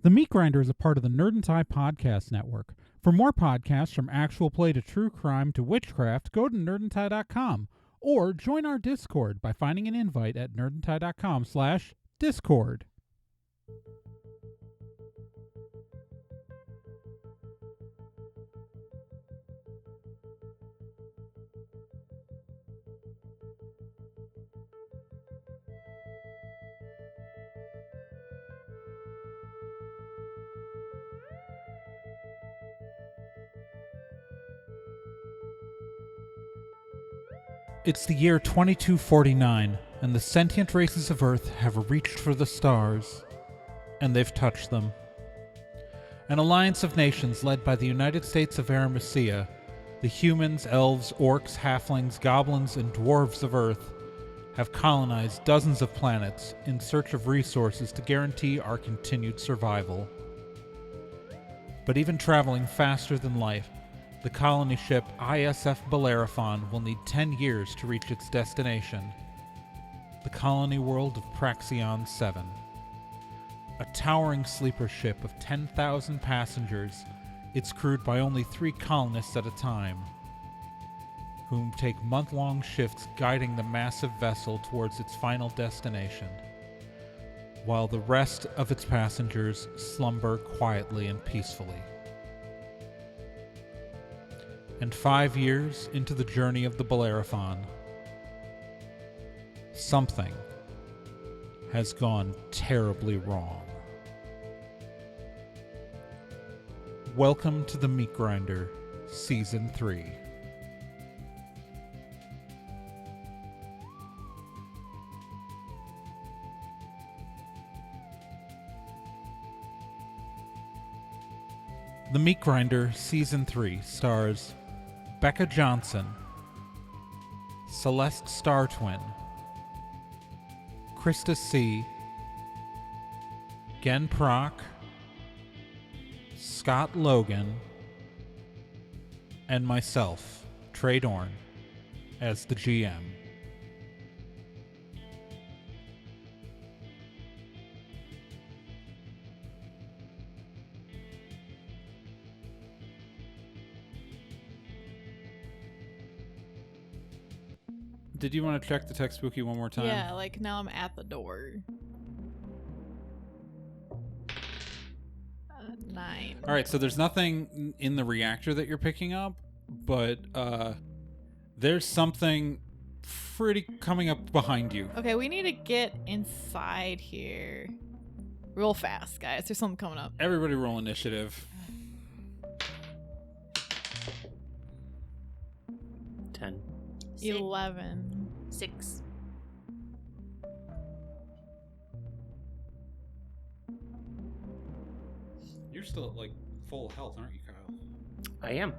The Meat Grinder is a part of the Nerd and Tie podcast network. For more podcasts from actual play to true crime to witchcraft, go to nerdandtie.com or join our Discord by finding an invite at nerdandtie.com/Discord. It's the year 2249, and the sentient races of Earth have reached for the stars, and they've touched them. An alliance of nations led by the United States of Aramesia, the humans, elves, orcs, halflings, goblins, and dwarves of Earth, have colonized dozens of planets in search of resources to guarantee our continued survival. But even traveling faster than light, the colony ship ISF Bellerophon will need 10 years to reach its destination, the colony world of Praxion 7. A towering sleeper ship of 10,000 passengers, it's crewed by only 3 colonists at a time, whom take month-long shifts guiding the massive vessel towards its final destination, while the rest of its passengers slumber quietly and peacefully. And 5 years into the journey of the Bellerophon, something has gone terribly wrong. Welcome to the Meat Grinder, Season 3. The Meat Grinder, Season 3 stars Becca Johnson, Celeste Startwin, Krista C., Gen Proc, Scott Logan, and myself, Trey Dorn, as the GM. Did you want to check the text spooky one more time? Yeah, like now I'm at the door. 9. All right, so there's nothing in the reactor that you're picking up, but there's something pretty coming up behind you. Okay, we need to get inside here. Real fast, guys. There's something coming up. Everybody roll initiative. 10. 11. 6. You're still at like full health, aren't you, Kyle? I am.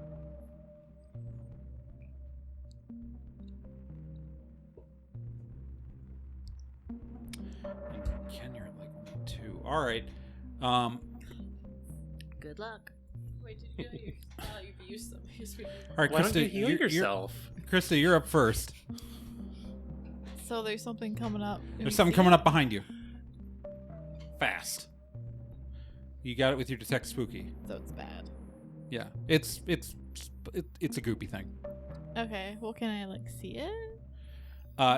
And Ken, you're at like 2. All right. Good luck. Wait, did you get your... you've used them. All right, Why Krista, don't you heal yourself? Krista, you're up first. So there's something coming up. There's something coming up behind you. Fast. You got it with your detect spooky. So it's bad. Yeah, it's a goopy thing. Okay, well, can I like see it?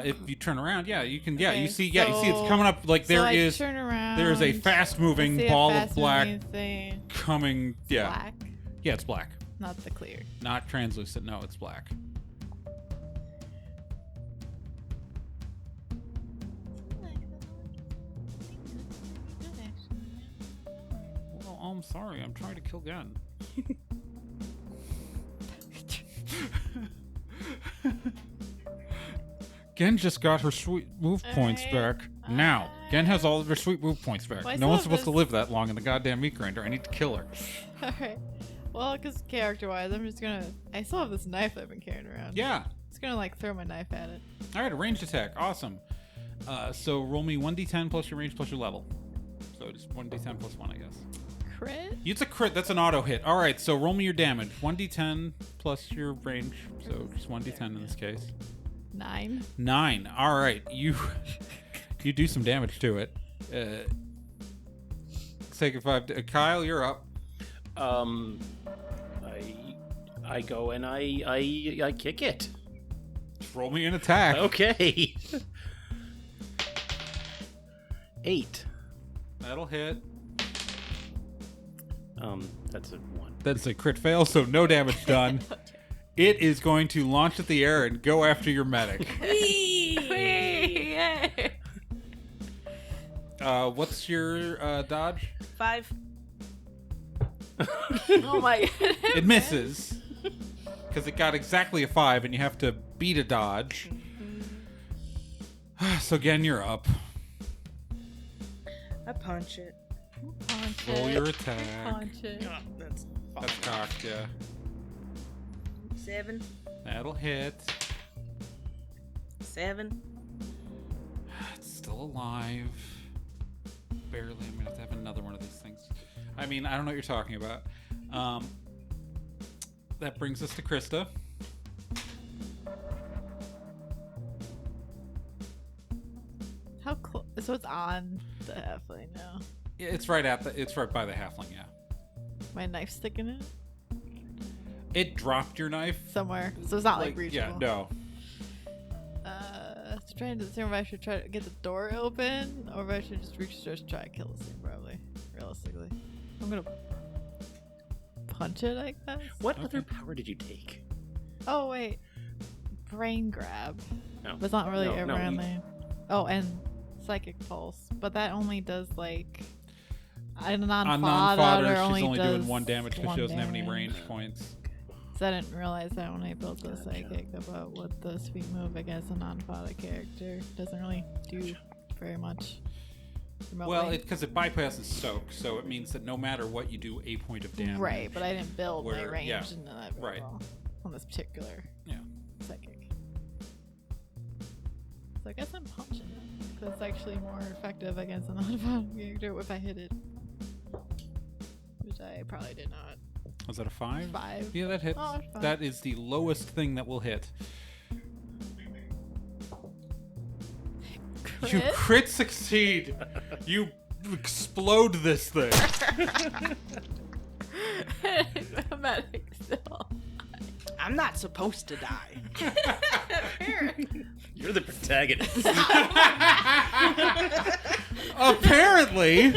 If you turn around, yeah, you can. Yeah, Okay, you see it's coming up. Like so I is turn around. there is a fast-moving see a ball of fast-moving black thing. coming. Yeah, Black, yeah, it's black, not the clear. not translucent. No, it's black. Well, I'm sorry. I'm trying to kill Gen. Gen just got her sweet move points Alright. back. Now, Gen has all of her sweet move points back. Why No one's still supposed to this- live that long in the goddamn meat grinder. I need to kill her. Alright. Well, because character-wise, I'm just gonna... I still have this knife that I've been carrying around. Yeah. Just gonna, like, throw my knife at it. All right, a ranged attack. Awesome. So roll me 1d10 plus your range plus your level. So just 1d10 plus 1, I guess. Crit? It's a crit. That's an auto hit. All right, so roll me your damage. 1d10 plus your range. So just 1d10 in this case. 9. 9. All right, you do some damage to it. take it 5. Kyle, you're up. I go and I kick it. Just roll me an attack. Okay. 8. That'll hit. That's a 1. That's a crit fail, so no damage done. It is going to launch at the air and go after your medic. What's your dodge? 5. Oh my god. It misses. Because it got exactly a 5, and you have to beat a dodge. So again, you're up. I punch it. Punch Roll it. your attack. Punch it. Oh, that's That's cocked, yeah. 7. That'll hit. 7. It's still alive. Barely. I'm gonna have to have another one of these things. I mean, I don't know what you're talking about. That brings us to Krista. How close? So it's on the halfling now. Yeah, it's right by the halfling, yeah. My knife sticking in it It dropped your knife. somewhere, so it's not like reachable. Yeah, no. So trying to determine if I should try to get the door open, or if I should just reach the door to try to kill this thing. Probably, realistically, I'm gonna punch it, I guess. What other power did you take? Oh wait, brain grab. No. But it's not really No, ever no, on you- there. Oh, and psychic pulse, but that only does like a non-fodder. On non-fodder, she's only only does doing 1 damage because she doesn't have any damage. range points. So I didn't realize that when I built the psychic about what the sweet move against a non-fodder character doesn't really do very much. Remotely. Well, because it bypasses soak, so it means that no matter what you do, a point of damage. right, but I didn't build my Where- range yeah, into that very right. well on this particular Yeah. psychic. So I guess I'm punching it because it's actually more effective against a non-fodder character if I hit it, which I probably did not. Was that a 5? 5. Yeah, that hits. Oh, it's fine. That is the lowest thing that will hit. You Crit? crit succeed. You explode this thing. Medic still. I'm not supposed to die. You're the protagonist. Apparently.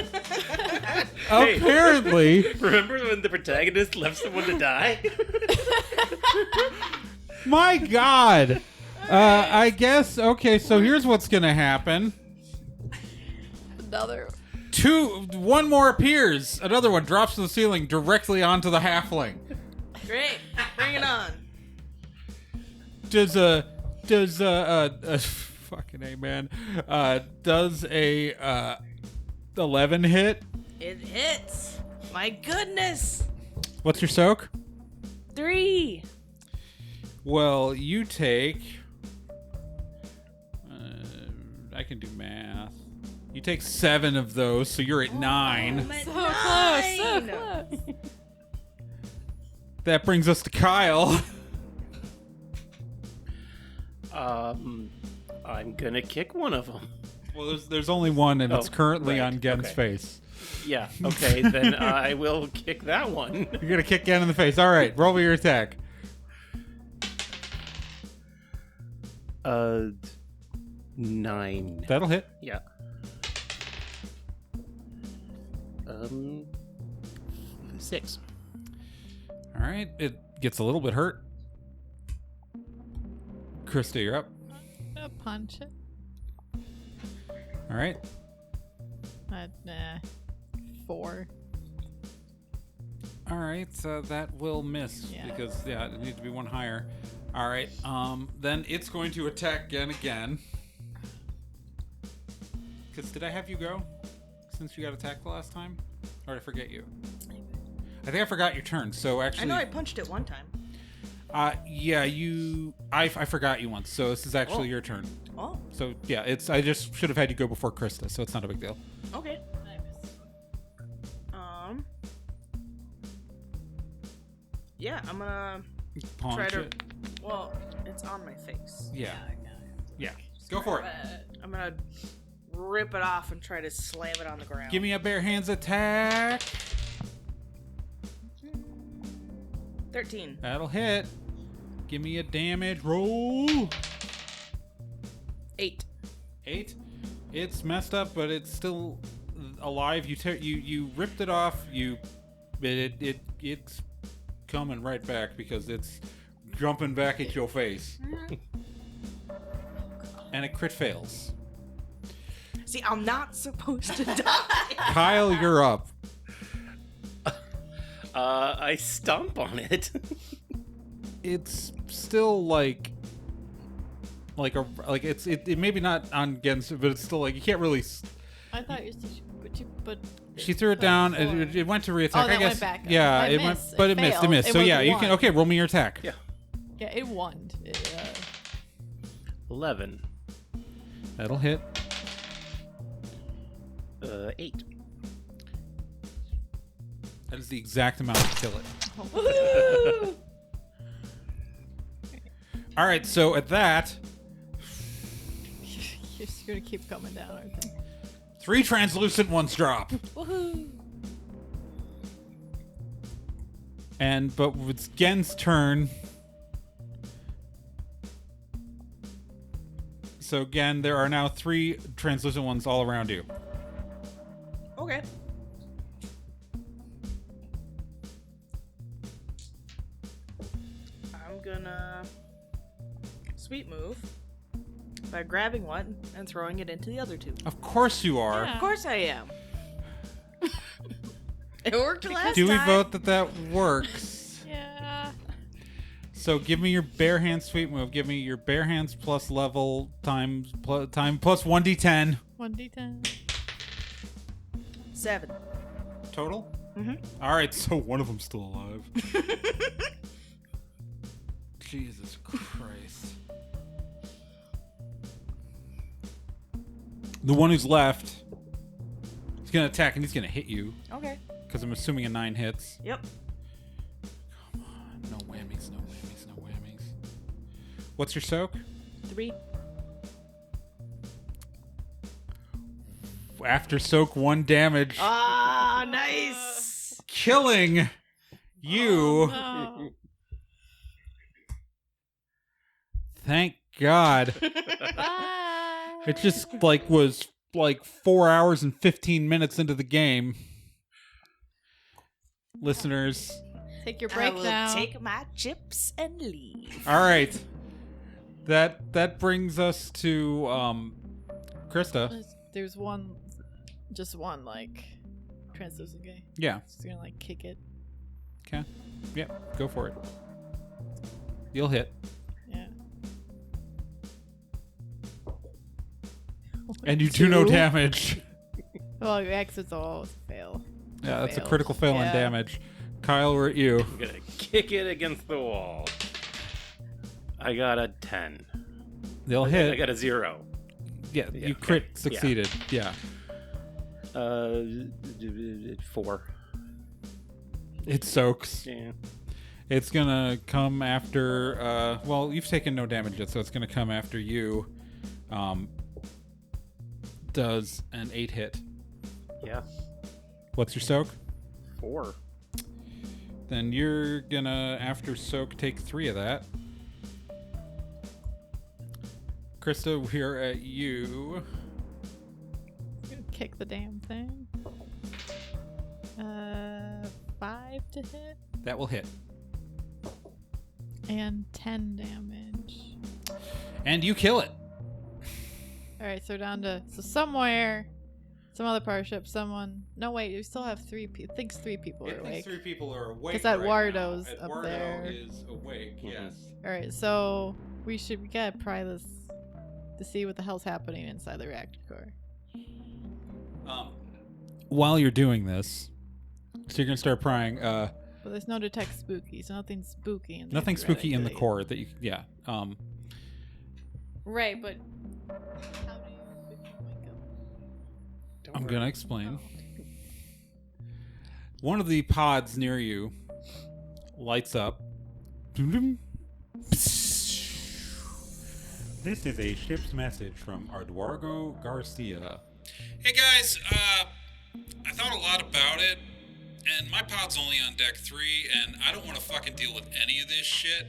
Apparently. Remember when the protagonist left someone to die? My God. I guess. Okay, so here's what's gonna happen. Another. One more appears. Another one drops to the ceiling directly onto the halfling. Great. Bring it on. Does fucking A, man. Does a 11 hit? It hits. My goodness. What's your soak? 3. Well, you take. I can do math. You take 7 of those, so you're at 9. I'm at So close, so 9. close. That brings us to Kyle. I'm gonna kick one of them. Well, there's only one, and it's Oh, currently right, on Gen's okay. face. Yeah, okay, then I will kick that one. You're gonna kick Gen in the face. All right, roll me your attack. 9. That'll hit. Yeah. 6. All right, it gets a little bit hurt. Krista, you're up. I'm gonna punch it. All right. Nah. 4. All right, so that will miss Yeah. because it needs to be one higher. All right, then it's going to attack Gen again. Because did I have you go since you got attacked the last time, or did I forget you? I think I forgot your turn. So actually, I know I punched it one time. yeah, I forgot you once. So this is actually Oh. your turn. Oh, So yeah, I just should have had you go before Krista, so it's not a big deal. okay. Yeah, I'm gonna try Paunch to. it. Well, it's on my face. Yeah. Yeah. Go for it. I'm gonna rip it off and try to slam it on the ground. Give me a bare hands attack. 13. That'll hit. Give me a damage roll. 8. 8. It's messed up, but it's still alive. You ripped it off. It's coming right back because it's jumping back at your face. And a crit fails. See, I'm not supposed to die. Kyle, you're up. I stomp on it. It's still it maybe not on Gens, but it's still like you can't really. I thought but She threw it down. It went to reattack. Oh, I that guess. went back. Yeah, I it missed. went, but it missed. It failed. missed. It So was yeah, you one. can. Okay, roll me your attack. Yeah. Yeah, it won. 11. That'll hit. 8. That is the exact amount to kill it. Woohoo! All right, so at that, You're just gonna keep coming down, aren't they? 3 translucent ones drop. Woohoo! But it's Gen's turn. So Gen, there are now 3 translucent ones all around you. Okay. I'm gonna sweet move by grabbing one and throwing it into the other 2. Of course you are. Yeah. Of course I am. It worked last Do we time. vote that works? Yeah. So give me your bare hands sweep move. Give me your bare hands plus level time plus 1d10 1d10. 7. total. Mhm. All right, so one of them's still alive. Jesus Christ. The one who's left, he's gonna attack and he's gonna hit you Okay. because I'm assuming a 9 hits. Yep. Come on, no whammies, no whammies, no whammies. What's your soak? 3. After soak, 1 damage, Ah, nice. killing you. No. Thank God. Bye. It just was 4 hours and 15 minutes into the game. Listeners. Take your I break will now. take my chips and leave. All right. That brings us to Krista. There's one, just one translucent guy. Yeah. Just gonna kick it. Okay. Yep. Go for it. You'll hit. Yeah. And you do no 2. damage. Well, your exits all fail. Yeah, that's a Failed. critical fail on Yeah. damage. Kyle, we're at you. I'm gonna kick it against the wall. I got a 10. They'll I hit. got a 0. Yeah, Yeah, you crit okay. succeeded. Yeah. 4. It soaks. Yeah. It's gonna come after. Well, you've taken no damage yet, so it's gonna come after you. Does an 8 hit? Yeah. What's your soak? 4. Then you're gonna, after soak, take 3 of that. Krista, we're at you. Gonna kick the damn thing. 5 to hit That will hit. and 10 damage. And you kill it. All right, so down to somewhere, some other part of the ship. Someone. No, wait, you still have 3 people. Thinks 3 people are It thinks awake. 3 people are awake. 'Cause that right Wardo's now. up Wardo there. is awake. Mhm. Yes. All right, so we gotta pry this to see what the hell's happening inside the reactor core. While you're doing this, so you're gonna start prying. But there's no detect spooky, so nothing spooky in there. Nothing spooky in the theoretically. core that you. Yeah. Right, but how do you wake up? Don't I'm worry. gonna explain. One of the pods near you lights up. This is a ship's message from Eduardo Garcia. Hey guys, I thought a lot about it, and my pod's only on deck 3, and I don't want to fucking deal with any of this shit.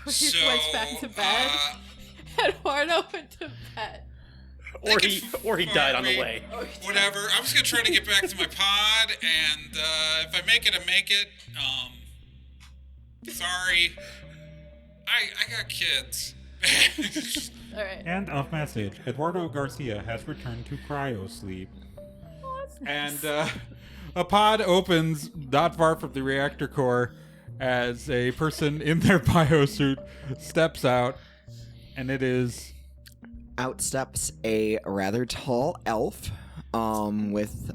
So he went back to bed. Eduardo went to bed. Or he died on the way. Whatever. I'm just gonna try to get back to my pod, and if I make it, I make it. Sorry. I got kids. Alright. End of message. Eduardo Garcia has returned to cryo sleep. Oh, that's nice. And a pod opens not far from the reactor core as a person in their biosuit steps out, and it is... Out steps a rather tall elf with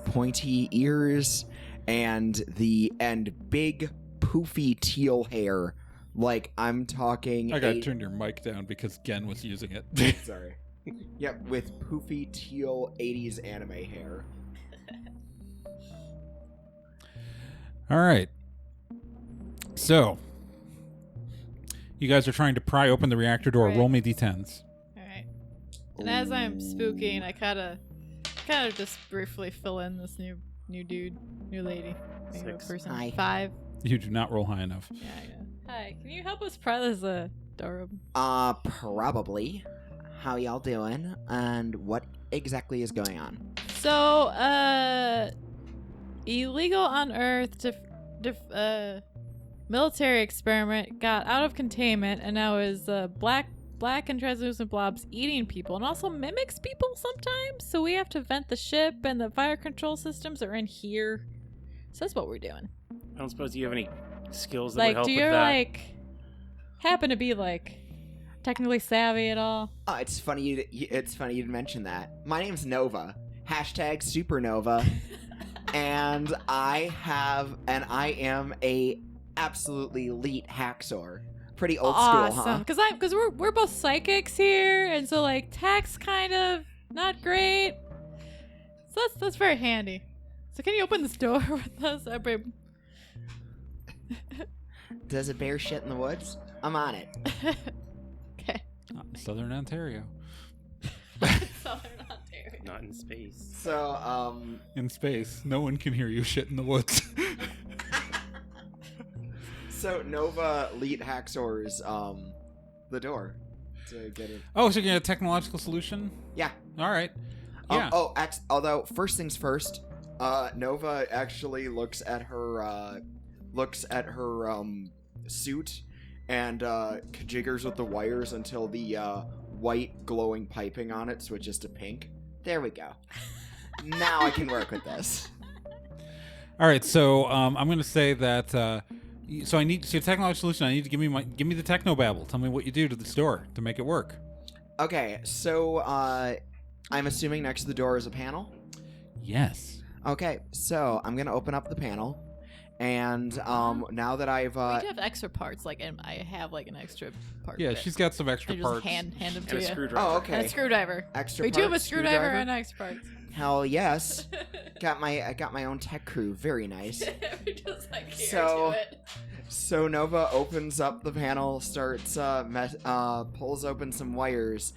pointy ears and big poofy teal hair. Like, I'm talking... I gotta turn your mic down because Gen was using it. Sorry. Yep, with poofy teal 80s anime hair. Alright. So, you guys are trying to pry open the reactor door. Right. Roll me d10s. Alright. And as I'm spooking, I kind of just briefly fill in this new lady. Maybe a 6. person. Hi. 5. You do not roll high enough. Yeah, I know. Hi, can you help us pry this door open? Probably. How y'all doing? And what exactly is going on? So, illegal on Earth military experiment got out of containment and now is black and translucent blobs eating people and also mimics people sometimes. So we have to vent the ship and the fire control systems are in here. So that's what we're doing. I don't suppose you have any skills that would Like, help do with you that. happen to be technically savvy at all? It's funny you'd mention that. My name's Nova. #Supernova. and I am a absolutely elite hacksaw. Pretty old school, huh? Awesome, because we're both psychics here, and so tech's kind of not great. So that's very handy. So can you open this door with us? Does it bear shit in the woods? I'm on it. Okay. Not in Southern Ontario. Southern Ontario. Not in space. So, In space, no one can hear you shit in the woods. So Nova lead hacksaws the door to get it. Oh, so you're getting a technological solution? Yeah. All right. Yeah. Although first things first, Nova actually looks at her suit and jiggers with the wires until the white glowing piping on it switches to pink. There we go. Now I can work with this. All right. So I'm going to say that. So your technological solution. I need to give me the technobabble. Tell me what you do to this door to make it work. Okay, so I'm assuming next to the door is a panel. Yes. Okay, so I'm gonna open up the panel, and now that I've We do have extra parts, and I have an extra part. Yeah, bit. she's got some extra I just parts. hand them And to a you. screwdriver. Oh, okay. And a screwdriver. Extra We do have a parts, screwdriver and extra parts. Hell yes. I got my own tech crew. Very nice. We just here So- to it. So Nova opens up the panel, starts pulls open some wires,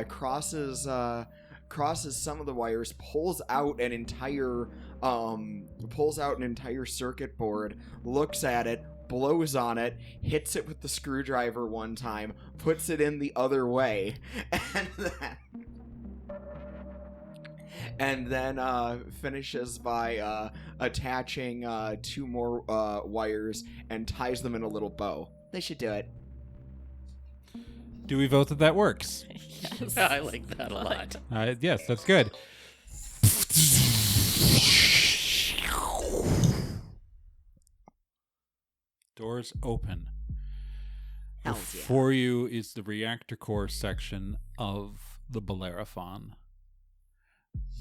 crosses some of the wires, pulls out an entire circuit board, looks at it, blows on it, hits it with the screwdriver one time, puts it in the other way, and then finishes by attaching 2 more wires and ties them in a little bow. They should do it. Do we vote that works? Yes. I like that a lot. Yes, that's good. Doors open. Hells yeah. Before you is the reactor core section of the Bellerophon.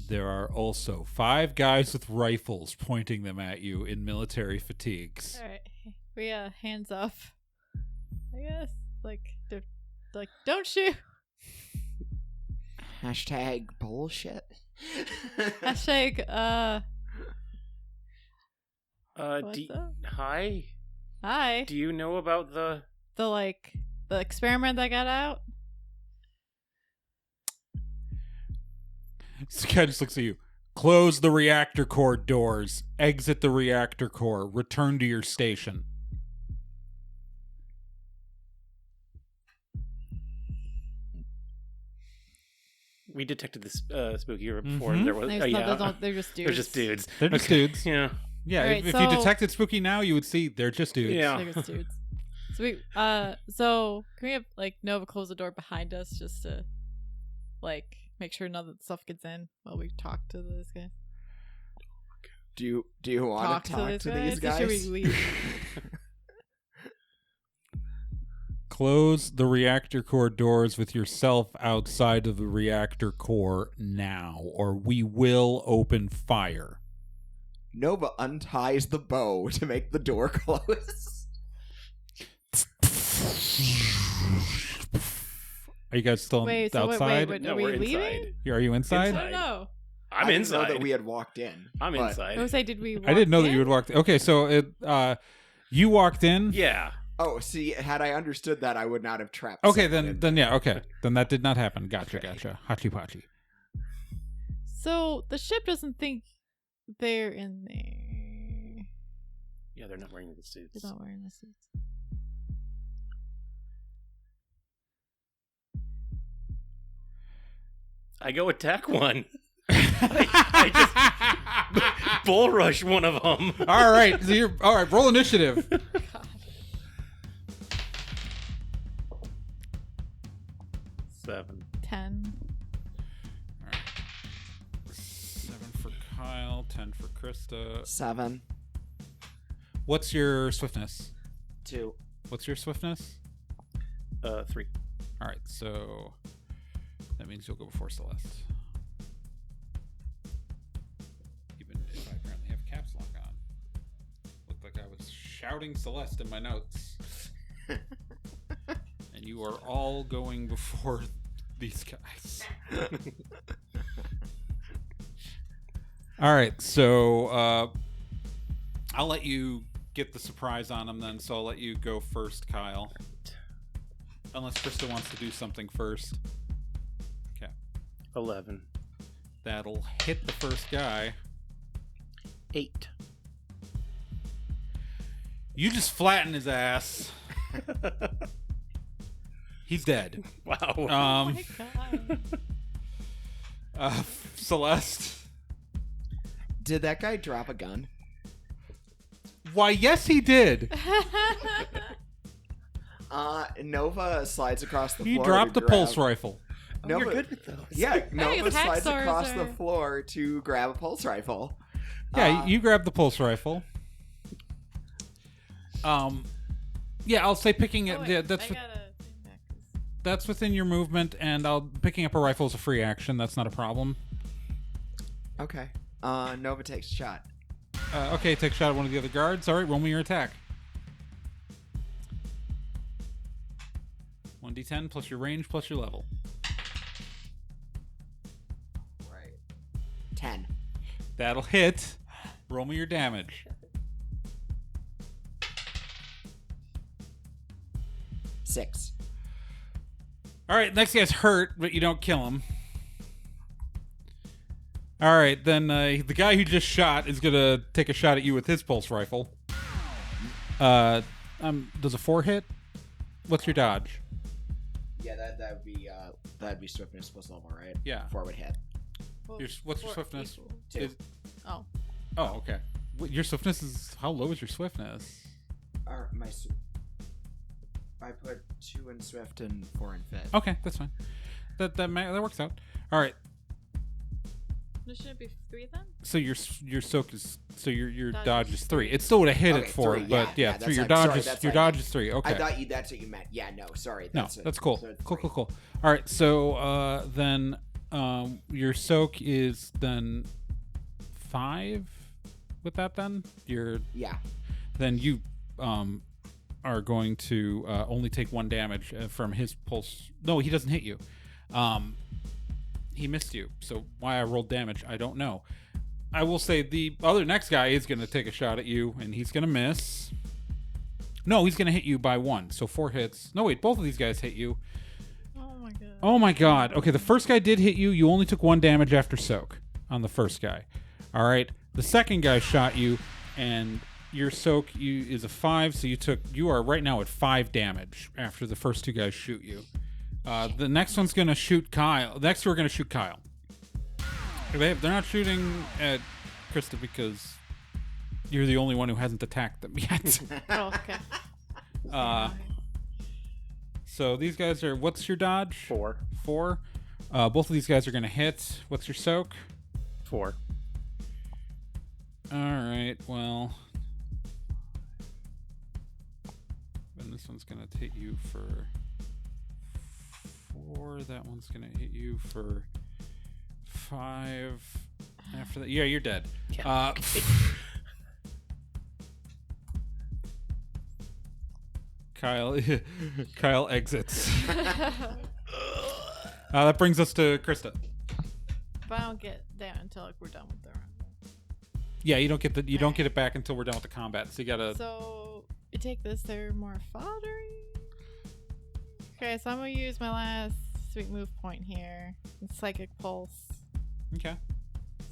There are also 5 guys with rifles pointing them at you in military fatigues. All right. We hands up. I guess don't shoot. # bullshit. Hashtag what's up? Hi. Hi. Do you know about the? The experiment that got out? This guy just looks at you. Close the reactor core doors. Exit the reactor core. Return to your station. We detected this spooky right before. And there was, There's oh, no- yeah. they're just dudes. They're just dudes. They're just Okay. dudes. Yeah. Yeah, All right, if you so- detected spooky now, you would see they're just dudes. Yeah. They're just dudes. So so can we have like Nova close the door behind us just to like make sure none of the stuff gets in while we talk to this guy? Do you want to talk to these guys? Or should we leave? Close the reactor core doors with yourself outside of the reactor core now, or we will open fire. Nova unties the bow to make the door close. Are you guys still Wait, so outside? wait, No, are we we're leaving? inside. Are you inside? I don't know. I'm I didn't inside. know that we had walked in. I'm but- inside. I was like, did we? I didn't know that walk you in? would walk. Okay, so you walked in. Yeah. Oh, see, had I understood that, I would not have trapped. Okay, someone then in yeah. Okay, then that did not happen. Gotcha, Okay. gotcha. Hachi pachi. So the ship doesn't think they're in there. Yeah, they're not wearing the suits. They're not wearing the suits. I go attack one. I just bull rush one of them. All right, so you're all right. Roll initiative. God. 7. 10. 7 for Kyle, 10 for Krista. 7, What's your swiftness? 2. What's your swiftness? 3. All right, so that means you'll go before Celeste. Even if I apparently have caps lock on. Looked like I was shouting Celeste in my notes. And you are all going before these guys. All right, so I'll let you get the surprise on him then, so I'll let you go first, Kyle. Unless Krista wants to do something first. Okay. 11. That'll hit the first guy. 8. You just flatten his ass. He's dead. Wow. Oh my god. Celeste. Did that guy drop a gun? Why, yes, he did. Nova slides across the He floor. dropped to the pulse grab- rifle. Oh, Nova, you're good with those. Yeah, Nova his hack slides stars across the are- floor to grab a pulse rifle. Yeah, you grab the pulse rifle. Yeah, I'll say picking it. Oh, Yeah, wait, that's I gotta think back 'cause- that's within your movement, and picking up a rifle is a free action. That's not a problem. Okay. Nova takes a shot. Okay, take a shot at one of the other guards. All right, roll me your attack. 1d10 plus your range plus your level. Right. 10. That'll hit. Roll me your damage. 6. All right, next guy's hurt, but you don't kill him. All right, then the guy who just shot is gonna take a shot at you with his pulse rifle. Does a 4 hit? What's your dodge? Yeah, that'd be swiftness plus level, right? Yeah. 4 would hit. Well, What's your four swiftness? equal. 2. Is- Oh. Oh, okay. Your swiftness is how low is your swiftness? I put 2 in swift and 4 in fit. Okay, that's fine. That works out. All right. This shouldn't be 3 then? So your soak is your Dodge dodge is is 3. It still would have hit Okay, it 4, 3, but yeah, yeah, 3. that's Your like- dodge sorry, is that's your like- dodge is 3. Okay. I thought that's what you meant. Yeah, no, sorry. No, that's cool. So it's Cool. 3. All right, so then your soak is then 5 with that then? Yeah. Then you are going to only take 1 damage from his pulse. No, he doesn't hit you. He missed you. So why I rolled damage, I don't know. I will say the other next guy is going to take a shot at you, and he's going to miss. No, he's going to hit you by 1. So 4 hits. No, wait, both of these guys hit you. Oh my god. Oh my god. Okay, the first guy did hit you. You only took 1 damage after soak on the first guy. All right. The second guy shot you, and your soak is a 5, so you are right now at 5 damage after the first 2 guys shoot you. The next one's gonna shoot Kyle. Next two are gonna shoot Kyle. They're not shooting at Krista because you're the only one who hasn't attacked them yet. Oh, okay. So these guys are. What's your dodge? 4. 4. Both of these guys are gonna hit. What's your soak? 4. All right. Well, and this one's gonna hit you for 4. That one's gonna hit you for 5. After that, yeah, you're dead. Yeah. Kyle exits. That brings us to Krista. But I don't get down until like we're done with the round. Yeah, you don't get it back until we're done with the combat. So you gotta. So you take this. They're more foddery. Okay, so I'm gonna use my last sweet move point here. It's Psychic Pulse. Okay.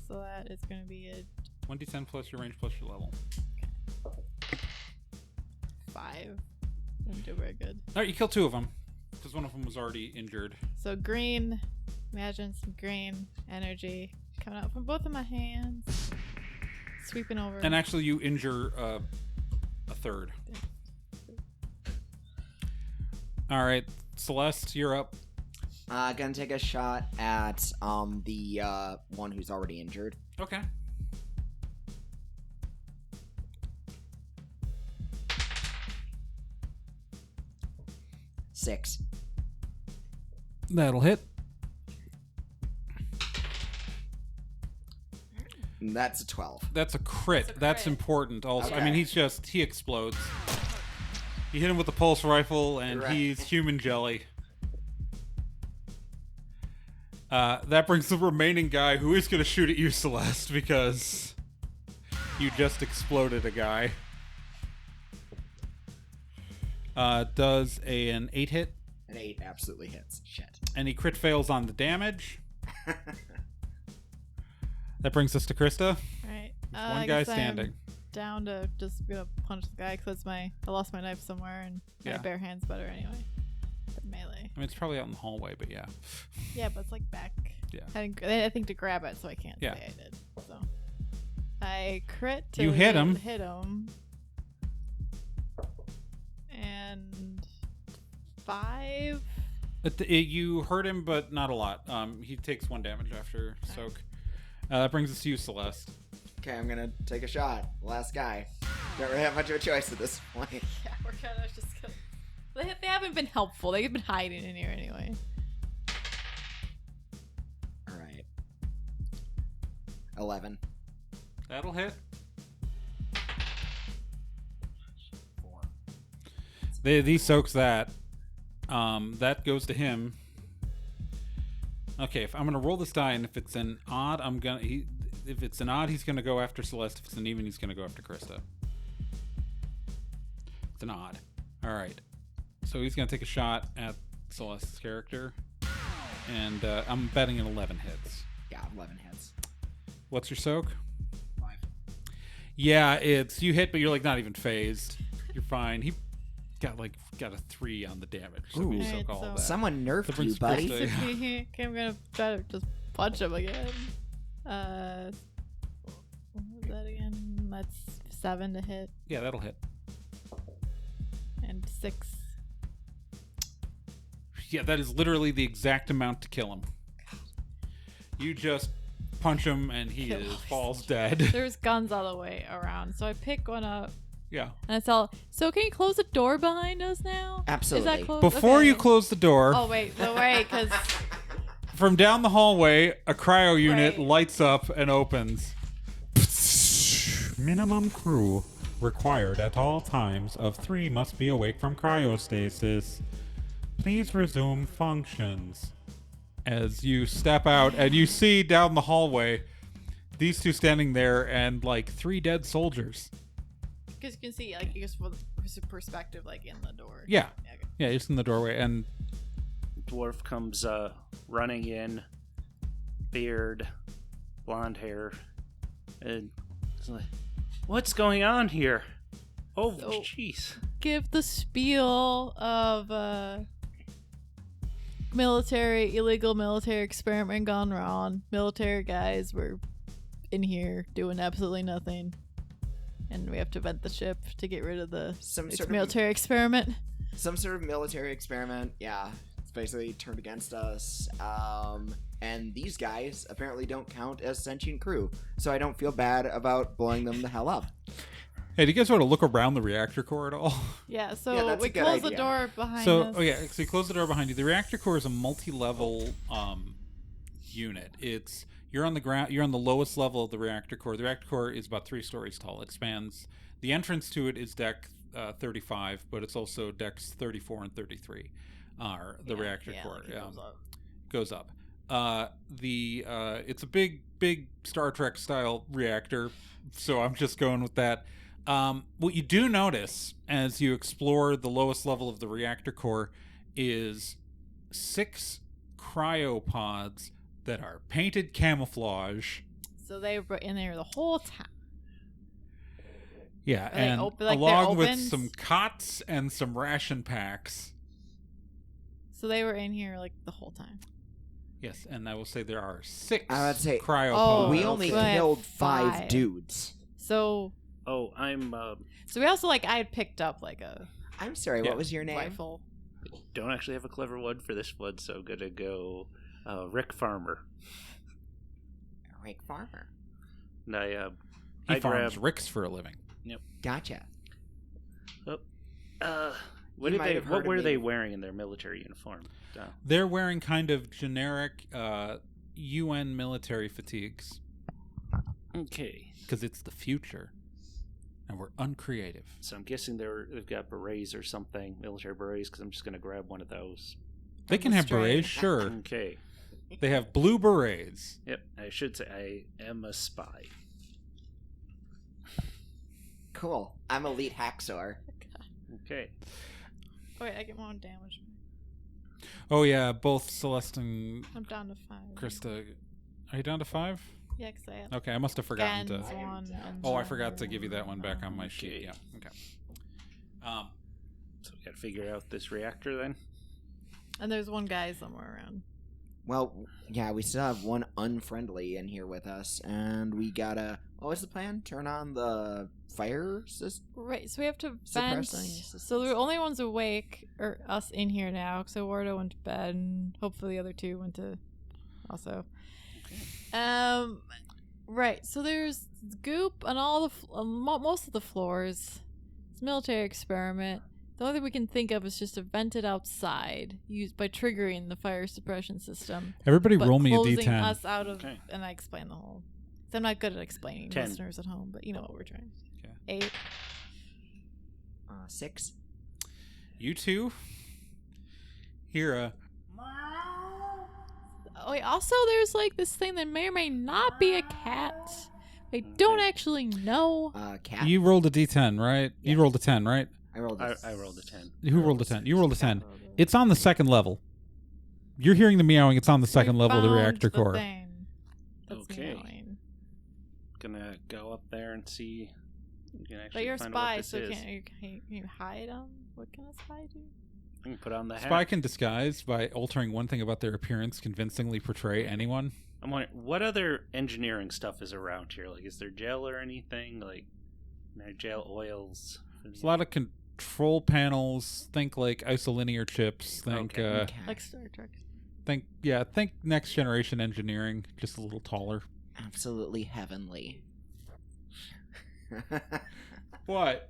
So that is gonna be a 1d10 plus your range plus your level. 5. Didn't do very good. All right, you kill 2 of them because one of them was already injured. So green. Imagine some green energy coming out from both of my hands, sweeping over. And actually, you injure a third. All right, Celeste, you're up. Gonna take a shot at the one who's already injured. Okay. Six. That'll hit. That's a 12. That's a crit. That's a That's crit. important. Also, I Okay. mean, he explodes. You hit him with the pulse rifle, and Right. he's human jelly. That brings the remaining guy who is going to shoot at you, Celeste, because you just exploded a guy. Does an 8 hit? An 8 absolutely hits. Shit. And he crit fails on the damage. That brings us to Krista. Right. One guy standing. Down to just gonna punch the guy because I lost my knife somewhere and Yeah. my bare hand's better anyway. Than melee. I mean, it's probably out in the hallway, but yeah. Yeah, but it's like back. Yeah. I think to grab it, so I can't Yeah. say I did. So I crit to You hit him. Hit him. And 5. You hurt him, but not a lot. He takes 1 damage after soak. That brings us to you, Celeste. Okay, I'm gonna take a shot. Last guy. Don't really have much of a choice at this point. Yeah, we're kind of just gonna... They haven't been helpful. They've been hiding in here anyway. Alright. 11. That'll hit. 4. These soaks that. That goes to him. Okay, if I'm gonna roll this die, and if it's an odd, if it's an odd, he's gonna go after Celeste. If it's an even, he's gonna go after Krista. It's an odd. All right. So he's gonna take a shot at Celeste's character, and I'm betting an 11 hits. Yeah, 11 hits. What's your soak? 5. Yeah, you hit, but you're like not even phased. You're fine. He got a 3 on the damage. So we Ooh. soak Alright, all so- of that. Someone nerfed That you, brings buddy. Krista- Okay, I'm gonna try to just punch him again. What was that again? That's 7 to hit Yeah, that'll hit. and 6. Yeah, that is literally the exact amount to kill him. You just punch him and he Kill him. falls dead. There's guns all the way around, so I pick one up Yeah. and it's all. So can you close the door behind us now? Absolutely. Is that closed? Before you Okay. close the door, Oh wait, because from down the hallway, a cryo unit Right. lights up and opens. Minimum crew required at all times of 3 must be awake from cryostasis. Please resume functions. As you step out and you see down the hallway these two standing there and like 3 dead soldiers. you can see like from perspective, like in the door. Yeah. Okay. Yeah, just in the doorway. And dwarf comes running in, beard, blonde hair, and it's like, what's going on here? Oh, So- jeez. Give the spiel of illegal military experiment gone wrong. Military guys were in here doing absolutely nothing. And we have to vent the ship to get rid of the military experiment. Some sort of military experiment, yeah. It's basically turned against us. And these guys apparently don't count as sentient crew, so I don't feel bad about blowing them the hell up. Hey, do you guys want to look around the reactor core at all? Yeah, so Yeah, that's a we good close the idea. door behind So, us. so you close the door behind you. The reactor core is a multi-level unit. You're on the ground. You're on the lowest level of the reactor core. The reactor core is about 3 stories tall. It spans. The entrance to it is deck 35, but it's also decks 34 and 33. Are the reactor core like it goes up. It's a big Star Trek style reactor, so I'm just going with that. What you do notice as you explore the lowest level of the reactor core is 6 cryopods that are painted camouflage. So they were in there the whole time. Yeah, Are they and open- like they're along with open? some cots and some ration packs. So they were in here like the whole time. Yes, and I will say there are 6 I would say- cryopods. We only so I have killed 5 5. dudes. So Oh, I'm, we also I had picked up like a I'm sorry, Yeah. what was your name? rifle. don't actually have a clever one for this one, so I'm gonna go, Rick Farmer. Rick Farmer. And I He I farms grab, ricks for a living. Gotcha. what You might have heard what of were me. they wearing in their military uniform? They're wearing kind of generic UN military fatigues Okay. because it's the future, and we're uncreative. So I'm guessing they've got berets or something, military berets, because I'm just going to grab one of those. They can have Demonstrate. berets, sure. Okay. They have blue berets. Yep, I should say I am a spy. Cool. I'm Elite Haxor. Okay. Oh wait, I get one damage. Oh yeah, both Celeste and I'm down to 5. Krista. Are you down to 5? Yeah, because I had Okay, I must have forgotten Gen's to. one. And Oh, I forgot to give you that one back on my Okay. sheet. Yeah. Okay. So we got to figure out this reactor then. And there's one guy somewhere around. Well, yeah, we still have one unfriendly in here with us, and we gotta. What was the plan? Turn on the fire system? Right, so we have to vent. Suppressing systems. So the only ones awake are us in here now. So Wardo went to bed, and hopefully the other 2 went to also. Right. So there's goop on all the most of the floors. It's a military experiment. The only thing we can think of is just to vent it outside, used by triggering the fire suppression system. Everybody, But roll me a closing d10. us out of, Okay. and I explain the whole. 'Cause I'm not good at explaining to 10. listeners at home, but you know what we're trying. Okay. 8. 6. You two hear a. Oh, wait, also there's like this thing that may or may not be a cat. I don't actually know. Cat. You rolled a d10, right? Yeah. You rolled a 10, right? I rolled. I rolled a 10. Who rolled a 10? You rolled a 10. It's on the 2nd level. You're hearing the meowing. It's on the 2nd We level of the found reactor the core. thing that's Okay. meowing. Gonna go up there and see. You can But actually you're a find out spy, what this so is. can you hide them? What can a spy do? I can put on the hat. Spy can disguise by altering one thing about their appearance, convincingly portray anyone. I'm wondering, what other engineering stuff is around here? Like, is there gel or anything? Like, are there gel oils? There's a lot of control panels. Think like isolinear chips. Think, Okay. Like Star Trek. think next generation engineering, just a little taller. Absolutely heavenly. What?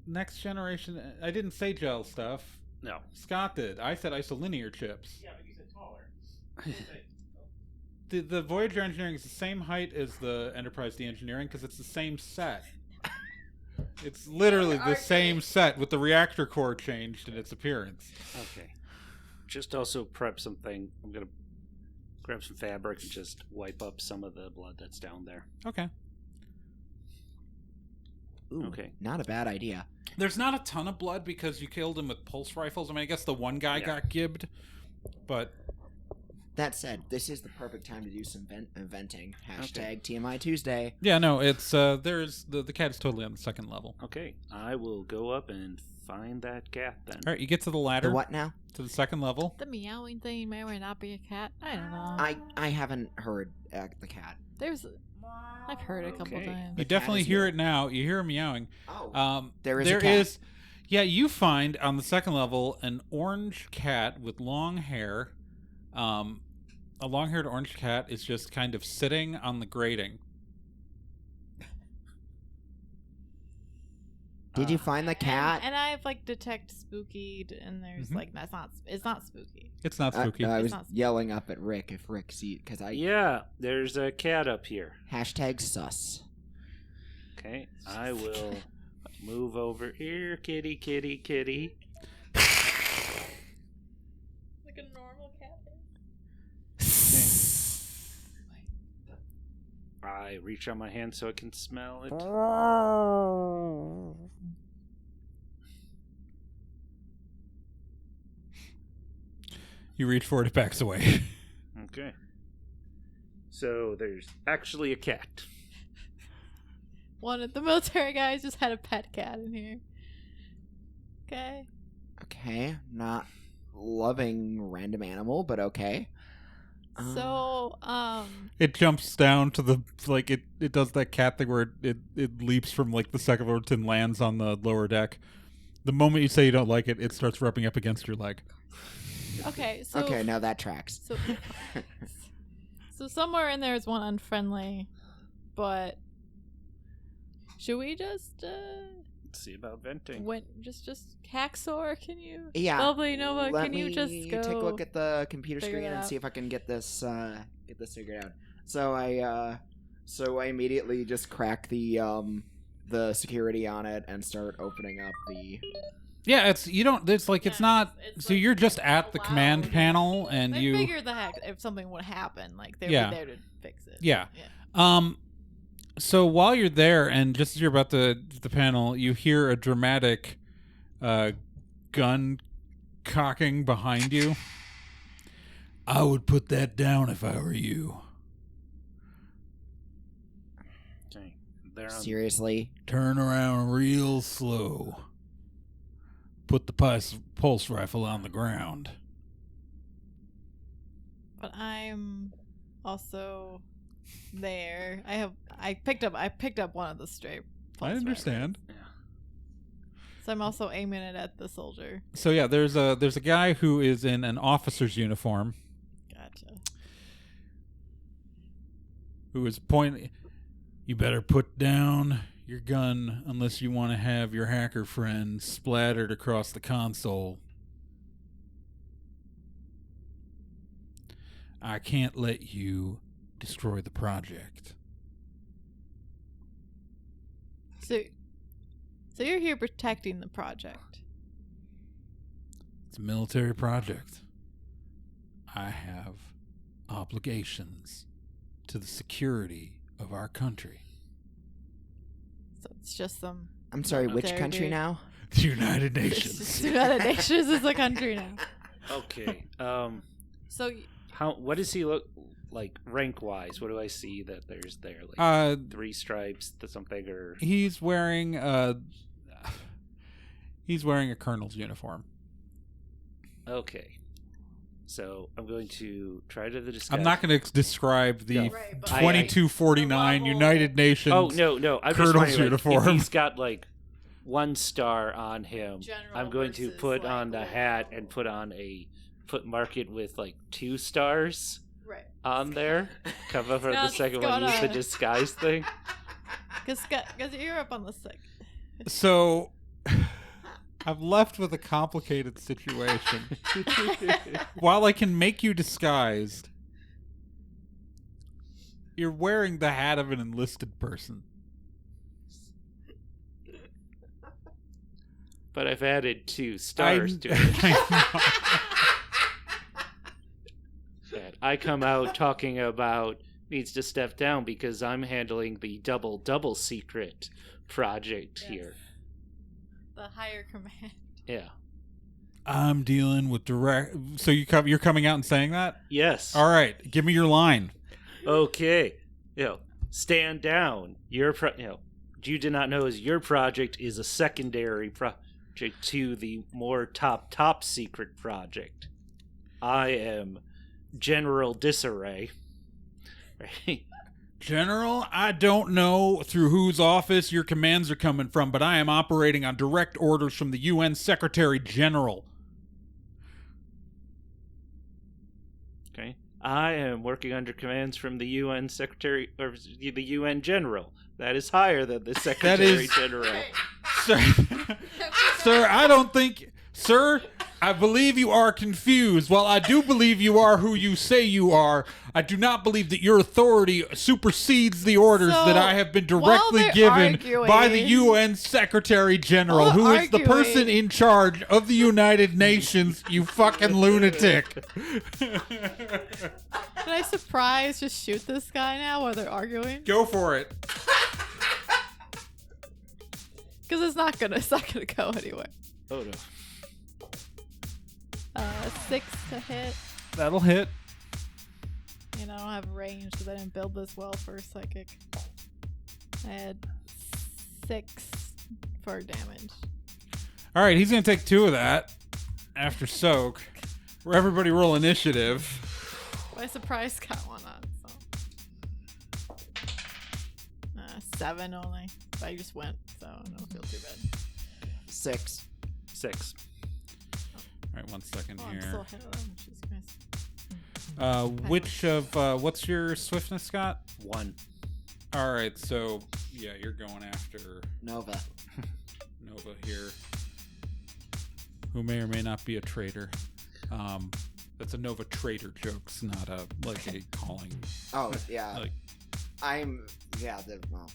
Next generation. I didn't say gel stuff. No. Scott did. I said isolinear chips. Yeah, but you said taller. The Voyager engineering is the same height as the Enterprise D engineering because it's the same set. It's literally the same set with the reactor core changed in its appearance. Okay. Just also prep something. I'm gonna grab some fabric and just wipe up some of the blood that's down there. Okay. Ooh, Okay. not a bad idea. There's not a ton of blood because you killed him with pulse rifles. I mean, I guess the one guy got gibbed, but... That said, this is the perfect time to do some venting. Hashtag TMI Tuesday. Yeah, no, it's, there's, the cat is totally on the second level. Okay, I will go up and find that cat then. All right, you get to the ladder. The what now? To the second level. The meowing thing may or may not be a cat. I don't know. I haven't heard the cat. I've heard it a couple Okay. times. You cat definitely is hear here. it now. You hear him meowing. Oh. There is there a cat. is- yeah, you find on the second level an orange cat with long hair. A long-haired orange cat is just kind of sitting on the grating. Did you find the cat? And I've like detect spooky, and there's like it's not spooky. It's not spooky. I It's was not spooky. yelling up at Rick if Rick see because I Yeah, there's a cat up here. hashtag sus. Okay, I will move over here, kitty, kitty, kitty. Like a normal cat. I reach out my hand so I can smell it. You reach for it, it backs away. Okay. So there's actually a cat. One of the military guys just had a pet cat in here. Okay. Okay, not loving random animal, but okay. So, It jumps down to the, like, it does that cat thing where it leaps from, like, the second floor and lands on the lower deck. The moment you say you don't like it, it starts rubbing up against your leg. okay, so Okay, now that tracks. so somewhere in there is one unfriendly, but should we just Let's see about venting. just Hacksaw? Can you? Yeah. Lovely Nova. Let Can you me just go take a look at the computer figure screen it and out? see if I can get this figured out. So I immediately just crack the security on it and start opening up the. Yeah, it's Yeah, not. it's So like you're just at the allowed. command panel, and I you. figured the heck if something would happen, like they'd Yeah. be there to fix it. Yeah. So while you're there, and just as you're about the panel, you hear a dramatic gun cocking behind you. I would put that down if I were you. Okay. They're on. Seriously, Turn around real slow. Put the pulse rifle on the ground. But I'm also there. I picked up one of the stray. I pulse understand. Yeah. rifles. So I'm also aiming it at the soldier. So yeah, there's a guy who is in an officer's uniform Gotcha. who is pointing. You better put down your gun unless you want to have your hacker friend splattered across the console. I can't let you destroy the project. So you're here protecting the project. It's a military project. I have obligations to the security of our country. So it's just some. I'm sorry. Which Military country dude. now? The United It's Nations. just United Nations is a country now. Okay. So What does he look like rank wise? What do I see that there's there? Like 3 stripes, something, or He's wearing a colonel's uniform. okay. So I'm going to try to disguise. I'm not going to describe the No. Right, but- 2249 The level- United Nations. Oh no! I'm Colonel's just wondering, like, uniform. if he's got like 1 star on him. General I'm going to versus, put like, on the hat and put on mark it with like 2 stars right. on there. Cover for the Scott's second one. Use the gonna- disguise thing. Because you're up on the sick. So I'm left with a complicated situation. While I can make you disguised, you're wearing the hat of an enlisted person. But I've added 2 stars to it. And I come out talking about needs to step down because I'm handling the double secret project here. the higher command. Yeah. I'm dealing with direct. So you're coming out and saying that? Yes. All right, give me your line. Okay. Stand down. You do not know is your project is a secondary project to the more top secret project. I am General Disarray. Right? General, I don't know through whose office your commands are coming from, but I am operating on direct orders from the UN Secretary General. Okay. I am working under commands from the UN Secretary, or the UN General. That is higher than the Secretary General. Sir, sir, I don't think... Sir, I believe you are confused. While I do believe you are who you say you are, I do not believe that your authority supersedes the orders So, that I have been while directly they're given arguing- by the UN Secretary General, While who is the arguing- person in charge of the United Nations, you fucking lunatic. Can I surprise just shoot this guy now while they're arguing? Go for it. Because it's not gonna go anywhere. Oh no. 6 to hit. That'll hit. You know, I don't have range because I didn't build this well for psychic. I had 6 for damage. All right, he's going to take 2 of that after soak. Where everybody roll initiative. My surprise got one on, so. 7 only. But I just went, so I don't feel too bad. 6. 6. All right, 1 second Oh, I'm here. still ahead of them. Jesus Christ. Which of, what's your swiftness, Scott? 1. All right, so, yeah, you're going after Nova. Nova here, who may or may not be a traitor. That's a Nova traitor joke. It's not a, like, a calling. Oh, yeah. Like, Well.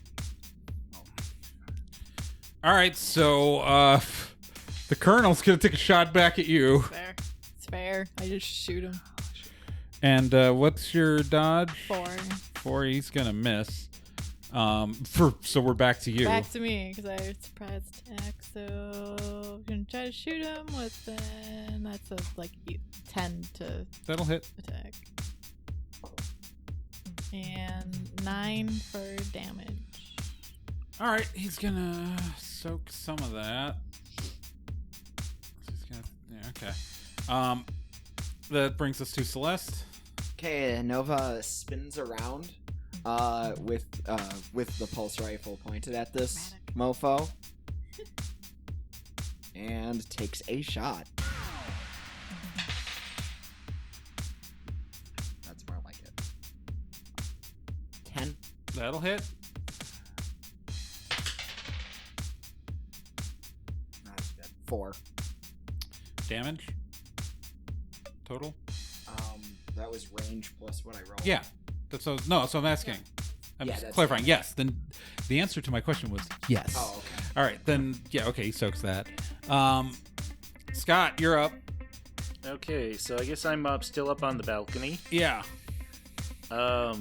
all right, so, the Colonel's going to take a shot back at you. Fair. It's fair. I just shoot him. And, what's your dodge? 4. 4, he's going to miss. So we're back to you. Back to me, because I had surprise attack, so I'm going to try to shoot him with, that's a, 10 to That'll hit. attack. And 9 for damage. All right, he's gonna soak some of that. He's gonna, yeah, okay. That brings us to Celeste. Okay, Nova spins around with the pulse rifle pointed at this mofo and takes a shot. That's more like it. 10. That'll hit. That's good. 4. Damage. Total. That was range plus what I rolled. Yeah. That's what, no. So I'm asking. I'm Yeah, just that's clarifying. fine. Yes. Then the answer to my question was yes. Oh, okay. All right. Then yeah. Okay. He soaks that. Scott, you're up. Okay, so I guess I'm still up on the balcony. Yeah. I've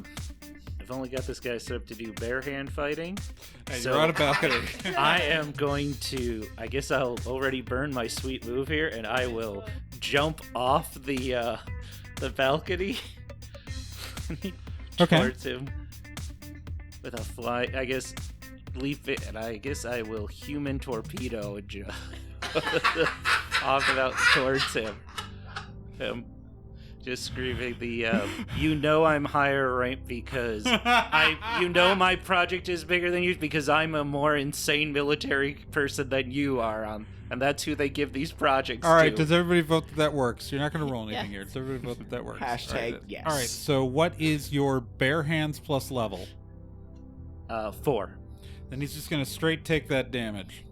only got this guy set up to do bare hand fighting. And So- you're on a balcony. I am going to. I guess I'll already burn my sweet move here, and I will jump off the balcony Okay. towards him with a fly. I guess leap it, and I guess I will human torpedo and jump off and out towards him. Just screaming you know I'm higher rank because my project is bigger than you because I'm a more insane military person than you are, and that's who they give these projects All right. to. Does everybody vote that that works? You're not going to roll anything Yes. here. Does everybody vote that that works? Hashtag All right. yes. All right. So what is your bare hands plus level? 4. Then he's just going to straight take that damage.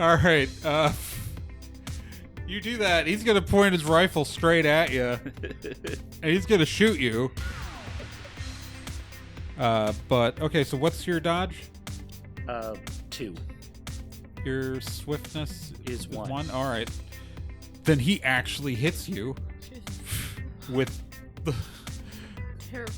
All right. You do that. He's going to point his rifle straight at you. And he's going to shoot you. But, okay, so what's your dodge? 2. Your swiftness Is 1. All right. Then he actually hits you with the... Terrible.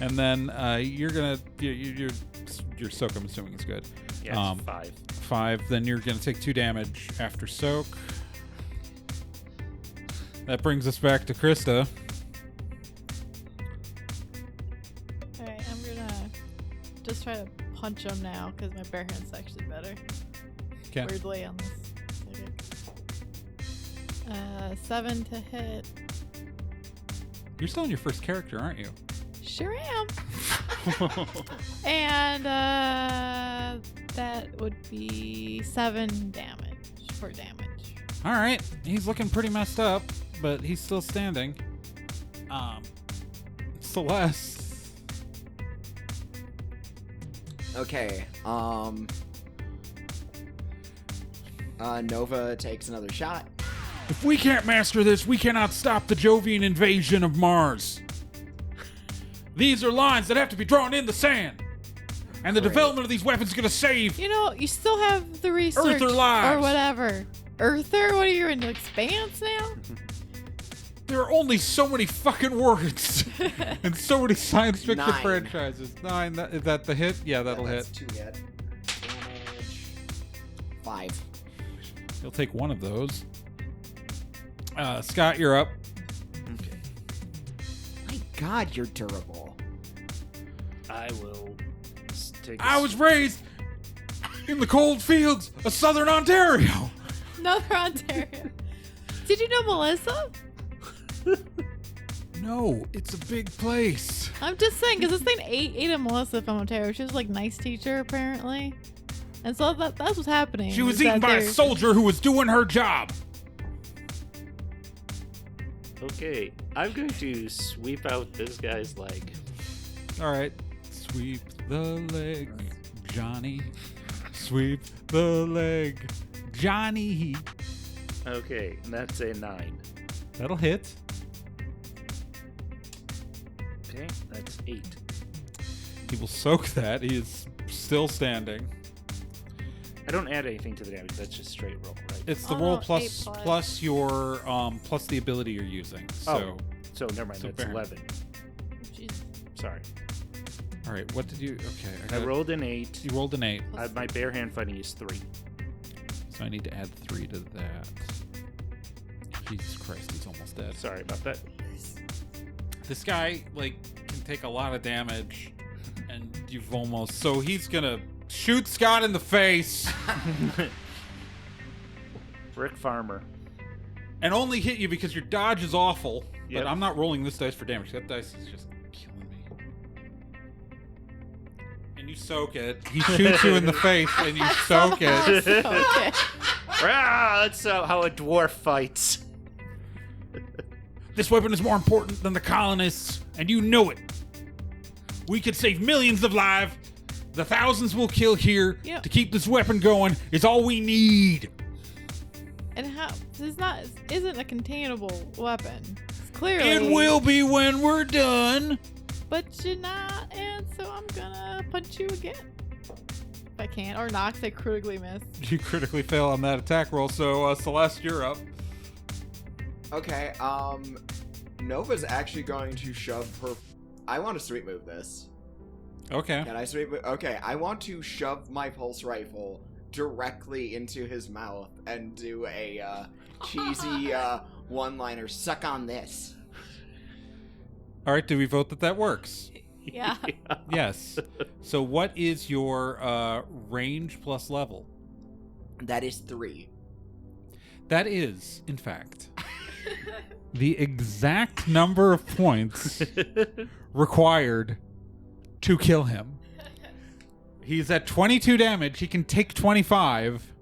And then you're gonna your soak. I'm assuming is good. Yeah, it's 5. 5. Then you're gonna take 2 damage after soak. That brings us back to Krista. Alright, I'm gonna just try to punch him now because my bare hand's actually better. Okay. Weirdly on this. 7 to hit. You're still in your first character, aren't you? Sure am. And that would be 7 damage for damage. All right. He's looking pretty messed up, but he's still standing. Celeste. Okay. Nova takes another shot. If we can't master this, we cannot stop the Jovian invasion of Mars. These are lines that have to be drawn in the sand. And the Great. development of these weapons is going to save. You know, you still have the research Earther lives. or whatever. Earther? What are you in the Expanse now? There are only so many fucking words. And so many science fiction 9. franchises. 9. Is that the hit? Yeah, that'll hit. That's 2 hit. Damage. 5. He'll take one of those. Scott, you're up. Okay. My God, you're durable. I will take. I was raised in the cold fields of southern Ontario. Another Ontario. Did you know Melissa? No, it's a big place. I'm just saying, because this thing ate a Melissa from Ontario. She was like nice teacher, apparently. And so that's what's happening. She was is eaten that by a they're- soldier who was doing her job. Okay, I'm going to sweep out this guy's leg. All right. Sweep the leg, Johnny. Sweep the leg, Johnny. Okay, and that's a 9. That'll hit. Okay, that's 8. He will soak that. He is still standing. I don't add anything to the damage. That's just straight roll, right? It's the Oh, roll no, plus 8+. plus your plus the ability you're using. So, So never mind. So That's fair. 11. Jesus. Sorry, all right. What did you? Okay, I rolled an 8. You rolled an 8, My bare hand fighting is 3. so I need to add 3 to that. Jesus Christ, he's almost dead. Sorry about that. This guy can take a lot of damage, and you've almost. So he's gonna shoot Scott in the face Rick Farmer. and only hit you because your dodge is awful. Yep. But I'm not rolling this dice for damage. That dice is just killing me. And you soak it. He shoots you in the face, and you soak it. Okay. That's how a dwarf fights. This weapon is more important than the colonists, and you know it. We could save millions of lives. The thousands we'll kill here Yep. to keep this weapon going is all we need. And how this isn't a containable weapon. Clearly. It will be when we're done. But you're not, and so I'm gonna punch you again. If I can. Or not, 'cause I critically missed. You critically fail on that attack roll, so Celeste, you're up. Okay, Nova's actually going to shove her... I want to sweep move this. Okay. Can I sweep move? Okay, I want to shove my pulse rifle directly into his mouth and do a cheesy one-liner, suck on this. All right, do we vote that works? Yeah. Yes. So what is your range plus level? That is 3. That is, in fact, the exact number of points required to kill him. He's at 22 damage. He can take 25.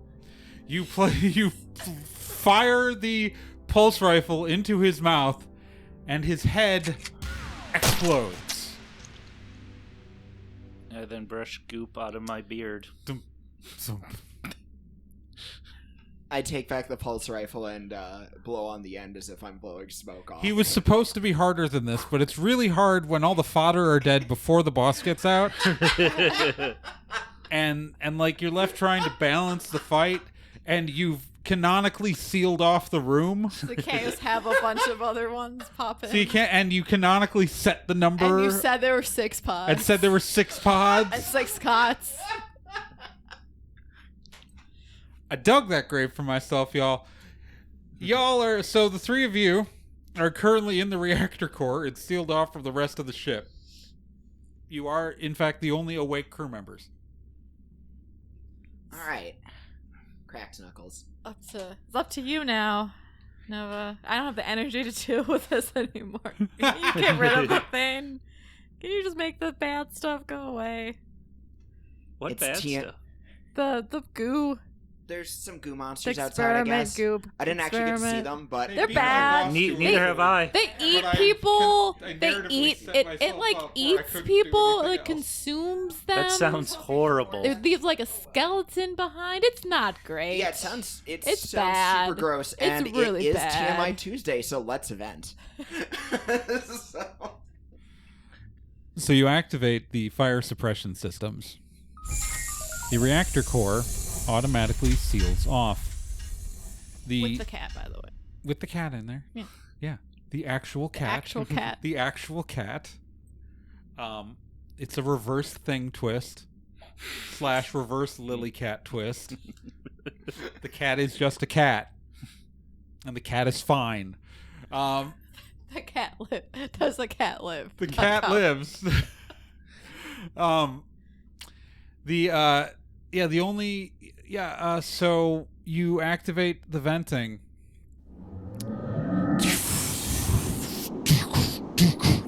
You fire the pulse rifle into his mouth, and his head explodes. I then brush goop out of my beard. So, I take back the pulse rifle and blow on the end as if I'm blowing smoke off. he was supposed to be harder than this, but it's really hard when all the fodder are dead before the boss gets out. and you're left trying to balance the fight, and you've canonically sealed off the room. So they can't just have a bunch of other ones pop in. So you can't, and you canonically set the number. And you said there were 6 pods. And said there were 6 pods. And 6 cots. I dug that grave for myself, y'all. Y'all are, so the 3 of you are currently in the reactor core. It's sealed off from the rest of the ship. You are, in fact, the only awake crew members. All right. Cracks knuckles. It's up to you now, Nova. I don't have the energy to deal with this anymore. Can you get rid of the thing? Can you just make the bad stuff go away? What It's bad T- stuff? The goo. There's some goo The monsters outside, I experiment guess. goop. I didn't actually get to see Experiment. them, but They're bad. Neither have I. They eat people. They eat it. It like eats people. It like consumes them. That sounds horrible. It leaves like a skeleton behind. It's not great. Yeah, it sounds It's sounds bad. super gross, It's and really it is bad. TMI Tuesday, so let's vent. So you activate the fire suppression systems. The reactor core automatically seals off. With the cat, by the way. With the cat in there. Yeah. Yeah. The actual cat. Actual cat. The actual cat. It's a reverse thing twist / reverse lily cat twist. The cat is just a cat. And the cat is fine. The cat live. Does the cat live? The cat lives. So you activate the venting.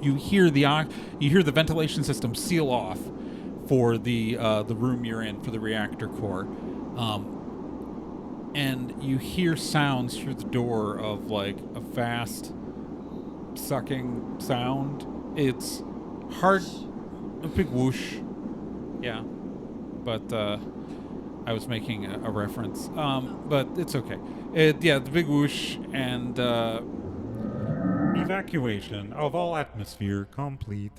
You hear the ventilation system seal off for the room you're in for the reactor core. And you hear sounds through the door of like a fast sucking sound. It's hard, a big whoosh. Yeah, but I was making a reference. But it's okay. The big whoosh and Evacuation of all atmosphere complete.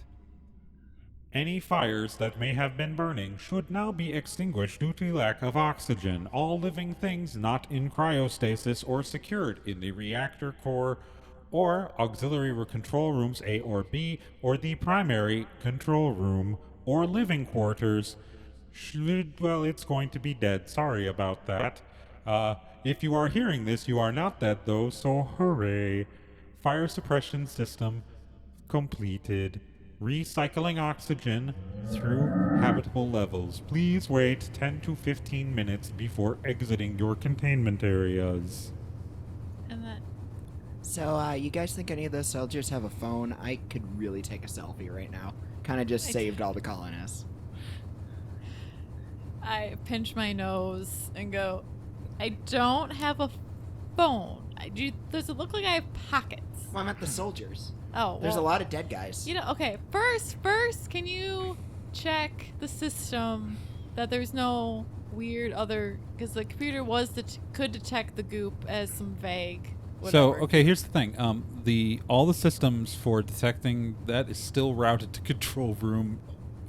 Any fires that may have been burning should now be extinguished due to lack of oxygen. All living things not in cryostasis or secured in the reactor core or auxiliary control rooms A or B or the primary control room or living quarters it's going to be dead. Sorry about that. If you are hearing this, you are not dead though, so hooray. Fire suppression system completed. Recycling oxygen through habitable levels. Please wait 10 to 15 minutes before exiting your containment areas. And that. So, you guys think any of those soldiers have a phone? I could really take a selfie right now. Kind of just saved all the colonists. I pinch my nose and go, I don't have a phone. Does it look like I have pockets? Well, I'm at the soldiers. Oh, There's a well, lot of dead guys. You know, okay. First, can you check the system that there's no weird other? Because the computer could detect the goop as some vague. So, Whatever. okay, here's the thing. All the systems for detecting that is still routed to control room,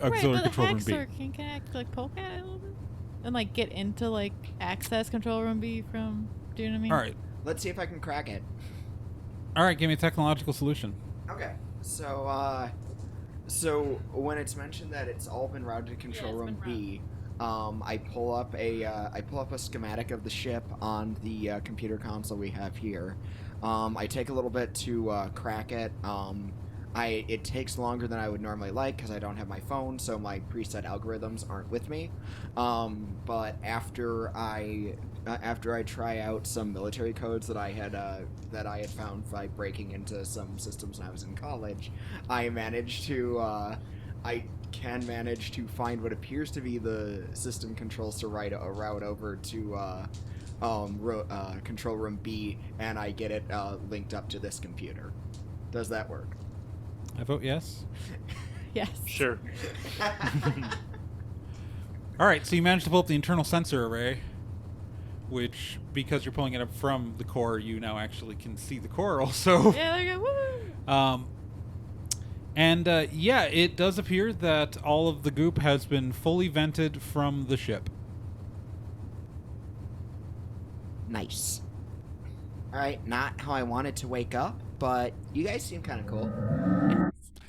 auxiliary right, but control room B. Hexer can I like poke at it a little bit and like get into like access control room B from? Do you know what I mean? All right, Let's see if I can crack it. give me a technological solution. Okay. So when it's mentioned that it's all been routed to control it's room been B, I pull up a schematic of the ship on the computer console we have here. I take a little bit to crack it. It takes longer than I would normally like because I don't have my phone, so my preset algorithms aren't with me. But after I try out some military codes that I had found by breaking into some systems when I was in college, I can manage to find what appears to be the system controls to write a route over to control room B, and I get it linked up to this computer. Does that work? I vote yes. Yes. Sure. All right, so you managed to pull up the internal sensor array, which, because you're pulling it up from the core, you now actually can see the core also. Yeah, there you go. Woo! It does appear that all of the goop has been fully vented from the ship. Nice. Alright, not how I wanted to wake up, but you guys seem kind of cool.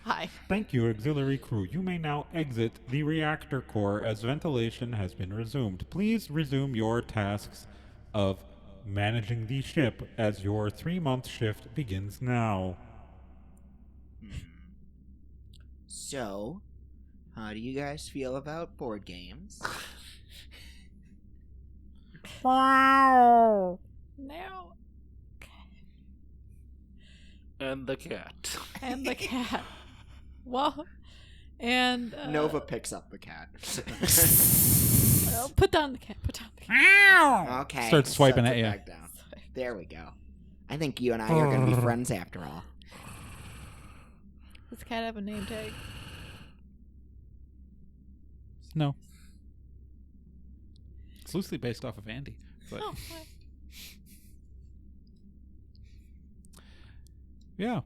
Hi. Thank you, auxiliary crew. You may now exit the reactor core as ventilation has been resumed. Please resume your tasks of managing the ship as your 3-month shift begins now. So, how do you guys feel about board games? Now. And the cat. And the cat. Well, and Nova picks up the cat. well, put down the cat. Put down the cat. Okay. Starts swiping sets at it ya. back down. There we go. I think you and I are going to be friends after all. Does the cat have a name tag? No. It's loosely based off of Andy. But Oh, hi. yeah.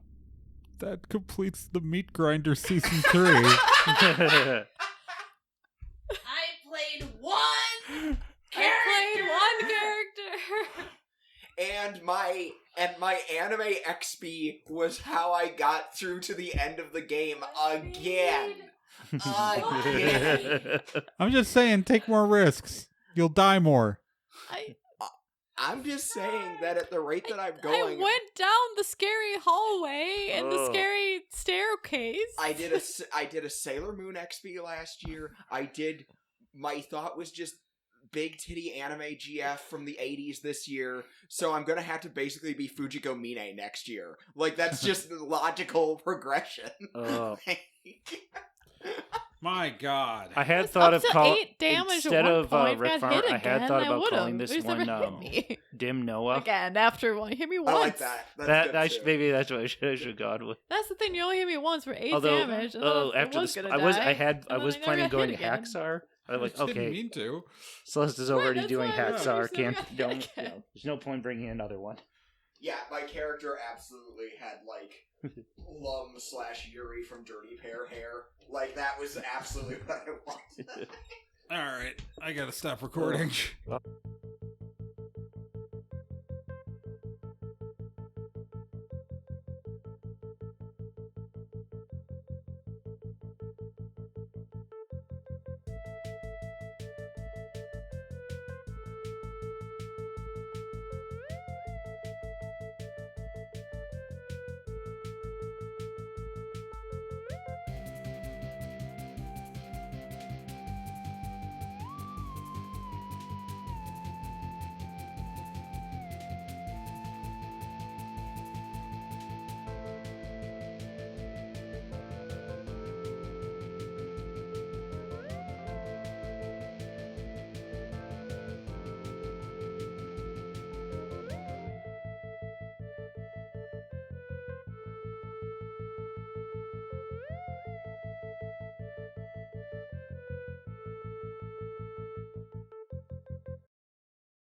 That completes the Meat Grinder Season 3. I played one I played one character. And my anime XP was how I got through to the end of the game again. Again. I'm just saying, take more risks. You'll die more. I'm just saying that at the rate that I'm I going, went down the scary hallway and the Oh. scary staircase. I did a Sailor Moon XP last year. My thought was just big titty anime GF from the 80s this year. So I'm gonna have to basically be Fujiko Mine next year. Like, that's just the logical progression. Oh. My God. I had That's thought up of to calling 8 damage instead at one of point. Rick Got Farmer. hit I had again, thought I about would've. calling this He's never one hit me. Dim Noah. Again, after one, hit me once. I like that. That's That good I too. should, maybe that's what I should have gone with. That's the thing. You only hit me once for 8 Although, damage. I thought I after was this, gonna I was die, and then I was never planning on got going hit to again. Haxar. I'm like, Didn't okay, mean to. Celeste is Right, already that's doing why I Haxar. just never Can't got hit don't. again. There's no point bringing another one. Yeah, my character absolutely had, like, Lum/Yuri from Dirty Pair hair. Like, that was absolutely what I wanted. All right. I got to stop recording.